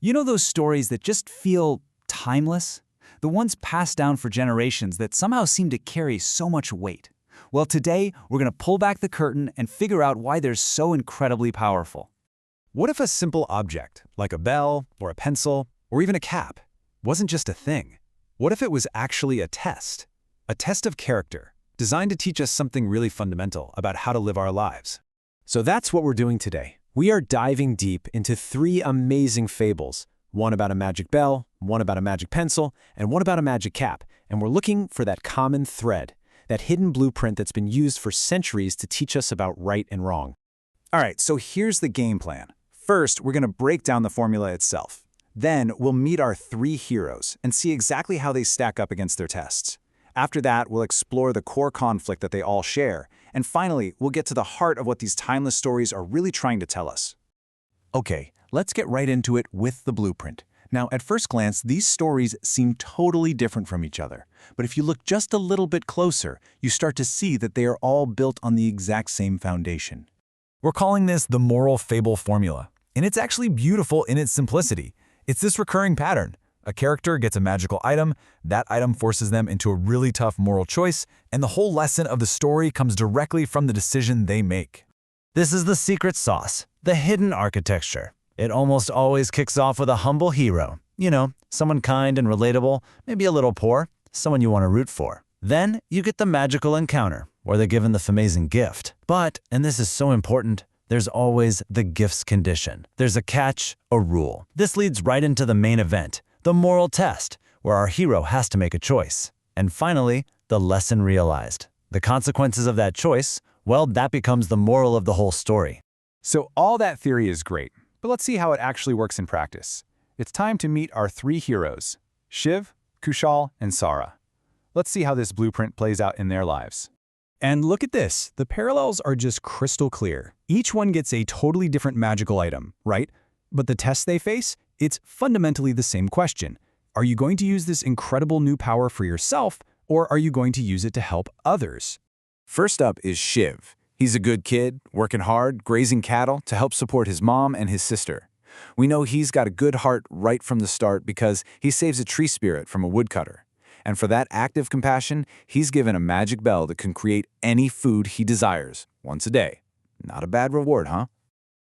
You know those stories that just feel timeless? The ones passed down for generations that somehow seem to carry so much weight. Well, today, we're going to pull back the curtain and figure out why they're so incredibly powerful. What if a simple object, like a bell or a pencil or even a cap, wasn't just a thing? What if it was actually a test? A test of character, designed to teach us something really fundamental about how to live our lives. So that's what we're doing today. We are diving deep into 3 amazing fables, one about a magic bell, one about a magic pencil, and one about a magic cap, and we're looking for that common thread, that hidden blueprint that's been used for centuries to teach us about right and wrong. All right, so here's the game plan. First, we're going to break down the formula itself. Then, we'll meet our 3 heroes and see exactly how they stack up against their tests. After that, we'll explore the core conflict that they all share. And finally, we'll get to the heart of what these timeless stories are really trying to tell us. Okay, let's get right into it with the blueprint. Now, at first glance, these stories seem totally different from each other. But if you look just a little bit closer, you start to see that they are all built on the exact same foundation. We're calling this the moral fable formula. And it's actually beautiful in its simplicity. It's this recurring pattern. A character gets a magical item, that item forces them into a really tough moral choice, and the whole lesson of the story comes directly from the decision they make. This is the secret sauce, the hidden architecture. It almost always kicks off with a humble hero. You know, someone kind and relatable, maybe a little poor, someone you want to root for. Then you get the magical encounter, where they're given the amazing gift. But, and this is so important, there's always the gift's condition. There's a catch, a rule. This leads right into the main event, the moral test, where our hero has to make a choice. And finally, the lesson realized. The consequences of that choice, well, that becomes the moral of the whole story. So all that theory is great, but let's see how it actually works in practice. It's time to meet our 3 heroes, Shiv, Kushal, and Sara. Let's see how this blueprint plays out in their lives. And look at this, the parallels are just crystal clear. Each one gets a totally different magical item, right? But the test they face, it's fundamentally the same question. Are you going to use this incredible new power for yourself, or are you going to use it to help others? First up is Shiv. He's a good kid, working hard, grazing cattle to help support his mom and his sister. We know he's got a good heart right from the start because he saves a tree spirit from a woodcutter. And for that act of compassion, he's given a magic bell that can create any food he desires, once a day. Not a bad reward, huh?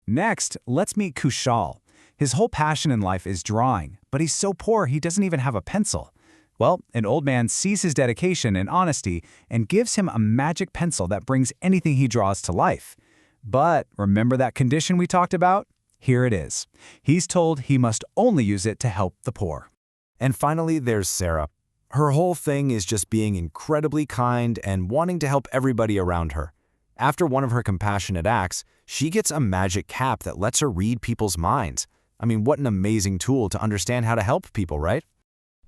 Next, let's meet Kushal. His whole passion in life is drawing, but he's so poor he doesn't even have a pencil. Well, an old man sees his dedication and honesty and gives him a magic pencil that brings anything he draws to life. But remember that condition we talked about? Here it is. He's told he must only use it to help the poor. And finally, there's Sara. Her whole thing is just being incredibly kind and wanting to help everybody around her. After one of her compassionate acts, she gets a magic cap that lets her read people's minds. I mean, what an amazing tool to understand how to help people, right?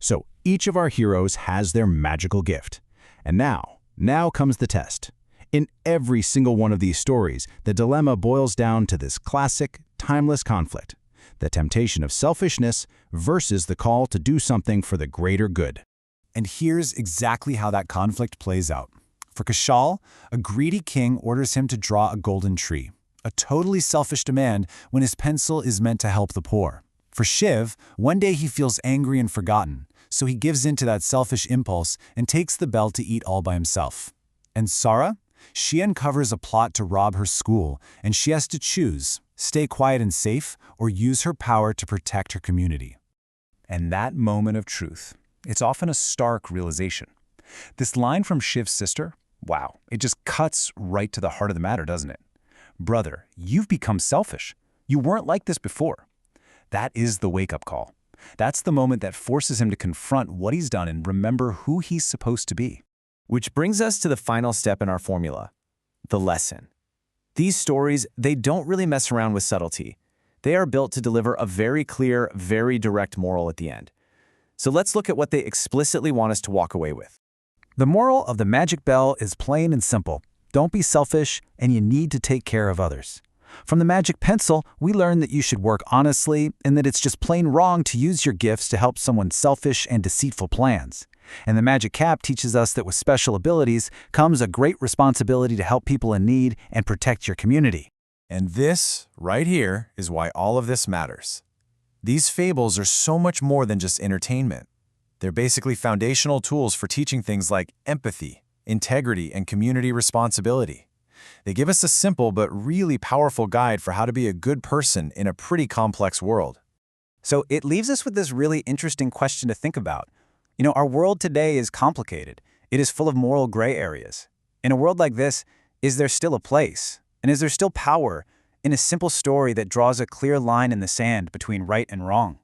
So each of our heroes has their magical gift. And now comes the test. In every single one of these stories, the dilemma boils down to this classic, timeless conflict, the temptation of selfishness versus the call to do something for the greater good. And here's exactly how that conflict plays out. For Kushal, a greedy king orders him to draw a golden tree, a totally selfish demand when his pencil is meant to help the poor. For Shiv, one day he feels angry and forgotten, so he gives in to that selfish impulse and takes the bell to eat all by himself. And Sara? She uncovers a plot to rob her school, and she has to choose, stay quiet and safe, or use her power to protect her community. And that moment of truth, it's often a stark realization. This line from Shiv's sister, wow, it just cuts right to the heart of the matter, doesn't it? Brother, you've become selfish. You weren't like this before. That is the wake-up call. That's the moment that forces him to confront what he's done and remember who he's supposed to be. Which brings us to the final step in our formula, the lesson. These stories, they don't really mess around with subtlety. They are built to deliver a very clear, very direct moral at the end. So let's look at what they explicitly want us to walk away with. The moral of the magic bell is plain and simple. Don't be selfish, and you need to take care of others. From the magic pencil, we learn that you should work honestly and that it's just plain wrong to use your gifts to help someone's selfish and deceitful plans. And the magic cap teaches us that with special abilities comes a great responsibility to help people in need and protect your community. And this, right here, is why all of this matters. These fables are so much more than just entertainment. They're basically foundational tools for teaching things like empathy, integrity, and community responsibility. They give us a simple but really powerful guide for how to be a good person in a pretty complex world. So it leaves us with this really interesting question to think about. You know, our world today is complicated. It is full of moral gray areas. In a world like this, is there still a place? And is there still power in a simple story that draws a clear line in the sand between right and wrong?